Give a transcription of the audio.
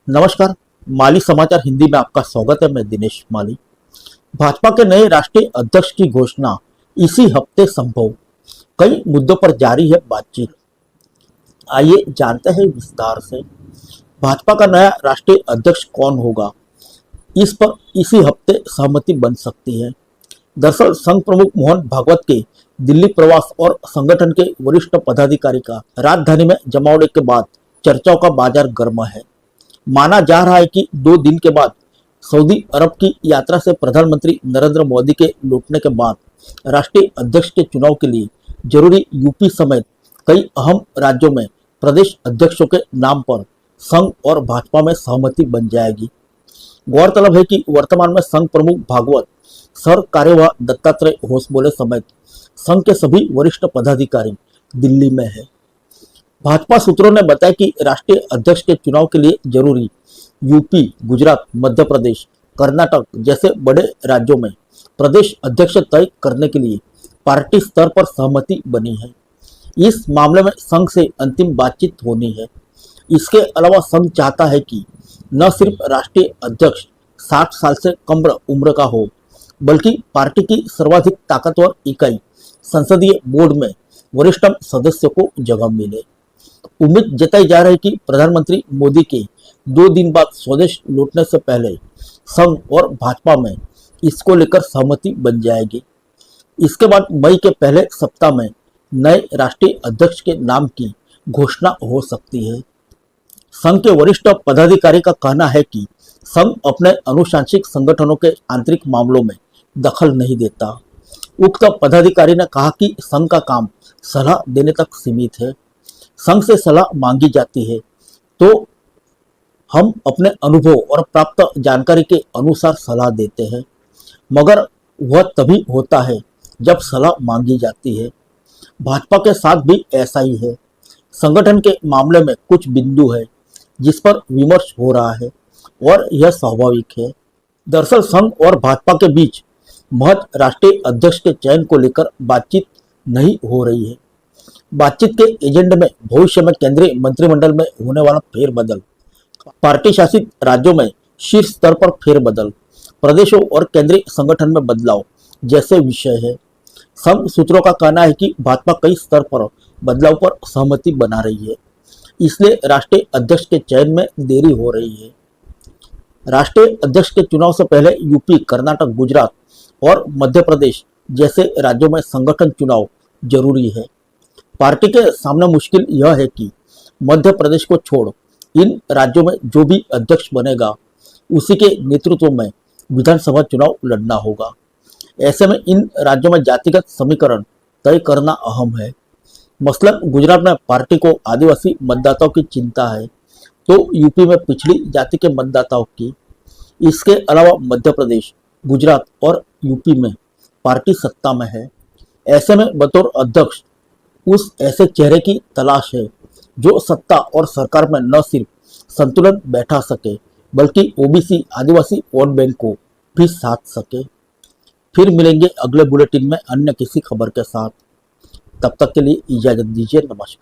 नमस्कार। माली समाचार हिंदी में आपका स्वागत है। मैं दिनेश माली। भाजपा के नए राष्ट्रीय अध्यक्ष की घोषणा इसी हफ्ते संभव। कई मुद्दों पर जारी है बातचीत। आइए जानते हैं विस्तार से। भाजपा का नया राष्ट्रीय अध्यक्ष कौन होगा, इस पर इसी हफ्ते सहमति बन सकती है। दरअसल संघ प्रमुख मोहन भागवत के दिल्ली प्रवास और संगठन के वरिष्ठ पदाधिकारी का राजधानी में जमावड़े के बाद चर्चाओं का बाजार गर्म है। माना जा रहा है कि 2 दिन के बाद सऊदी अरब की यात्रा से प्रधानमंत्री नरेंद्र मोदी के लौटने के बाद राष्ट्रीय अध्यक्ष के चुनाव के लिए जरूरी यूपी समेत कई अहम राज्यों में प्रदेश अध्यक्षों के नाम पर संघ और भाजपा में सहमति बन जाएगी। गौरतलब है कि वर्तमान में संघ प्रमुख भागवत, सर कार्यवाह दत्तात्रेय होसबोले समेत संघ के सभी वरिष्ठ पदाधिकारी दिल्ली में है। भाजपा सूत्रों ने बताया कि राष्ट्रीय अध्यक्ष के चुनाव के लिए जरूरी यूपी, गुजरात, मध्य प्रदेश, कर्नाटक जैसे बड़े राज्यों में प्रदेश अध्यक्ष तय करने के लिए पार्टी स्तर पर सहमति बनी है। इस मामले में संघ से अंतिम बातचीत होनी है। इसके अलावा संघ चाहता है कि न सिर्फ राष्ट्रीय अध्यक्ष 60 साल से कम उम्र का हो, बल्कि पार्टी की सर्वाधिक ताकतवर इकाई संसदीय बोर्ड में वरिष्ठ सदस्यों को जगह मिले। उम्मीद जताई जा रही है कि प्रधानमंत्री मोदी के 2 दिन बाद स्वदेश लौटने से पहले संघ और भाजपा में इसको लेकर सहमति बन जाएगी। इसके बाद मई के पहले सप्ताह में नए राष्ट्रीय अध्यक्ष के नाम की घोषणा हो सकती है। संघ के वरिष्ठ पदाधिकारी का कहना है कि संघ अपने अनुशांसिक संगठनों के आंतरिक मामलों में दखल नहीं देता। उक्त पदाधिकारी ने कहा कि संघ का काम सलाह देने तक सीमित है। संघ से सलाह मांगी जाती है तो हम अपने अनुभव और प्राप्त जानकारी के अनुसार सलाह देते हैं, मगर वह तभी होता है जब सलाह मांगी जाती है। भाजपा के साथ भी ऐसा ही है। संगठन के मामले में कुछ बिंदु है जिस पर विमर्श हो रहा है और यह स्वाभाविक है। दरअसल संघ और भाजपा के बीच महज राष्ट्रीय अध्यक्ष के चयन को लेकर बातचीत नहीं हो रही है। बातचीत के एजेंडे में भविष्य में केंद्रीय मंत्रिमंडल में होने वाला फेरबदल, पार्टी शासित राज्यों में शीर्ष स्तर पर फेरबदल, प्रदेशों और केंद्रीय संगठन में बदलाव जैसे विषय है। संघ सूत्रों का कहना है कि भाजपा कई स्तर पर बदलाव पर सहमति बना रही है, इसलिए राष्ट्रीय अध्यक्ष के चयन में देरी हो रही है। राष्ट्रीय अध्यक्ष के चुनाव से पहले यूपी, कर्नाटक, गुजरात और मध्य प्रदेश जैसे राज्यों में संगठन चुनाव जरूरी है। पार्टी के सामने मुश्किल यह है कि मध्य प्रदेश को छोड़ इन राज्यों में जो भी अध्यक्ष बनेगा उसी के नेतृत्व में विधानसभा चुनाव लड़ना होगा। ऐसे में इन राज्यों में जातिगत समीकरण तय करना अहम है। मसलन गुजरात में पार्टी को आदिवासी मतदाताओं की चिंता है तो यूपी में पिछड़ी जाति के मतदाताओं की। इसके अलावा मध्य प्रदेश, गुजरात और यूपी में पार्टी सत्ता में है। ऐसे में बतौर अध्यक्ष उस ऐसे चेहरे की तलाश है जो सत्ता और सरकार में न सिर्फ संतुलन बैठा सके बल्कि ओबीसी आदिवासी वोट बैंक को भी साध सके। फिर मिलेंगे अगले बुलेटिन में अन्य किसी खबर के साथ। तब तक के लिए इजाजत दीजिए। नमस्कार।